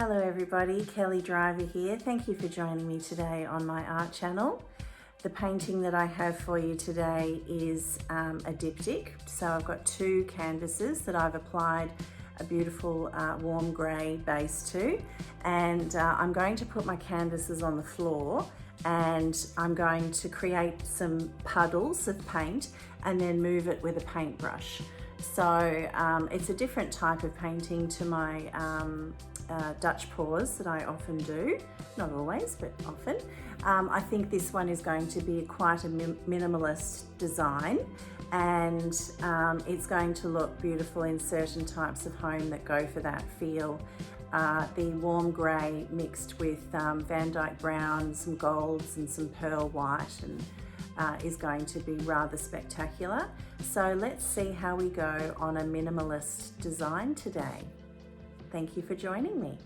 Hello everybody, Kelly Driver here. Thank you for joining me today on my art channel. The painting that I have for you today is a diptych. So I've got two canvases that I've applied a beautiful warm grey base to, and I'm going to put my canvases on the floor and I'm going to create some puddles of paint and then move it with a paintbrush. So it's a different type of painting to my Dutch pours that I often do, not always, but often. I think this one is going to be quite a minimalist design, and it's going to look beautiful in certain types of home that go for that feel. The warm grey mixed with vandyke brown, some golds and some pearl white, and is going to be rather spectacular. So let's see how we go on a minimalist design today. Thank you for joining me.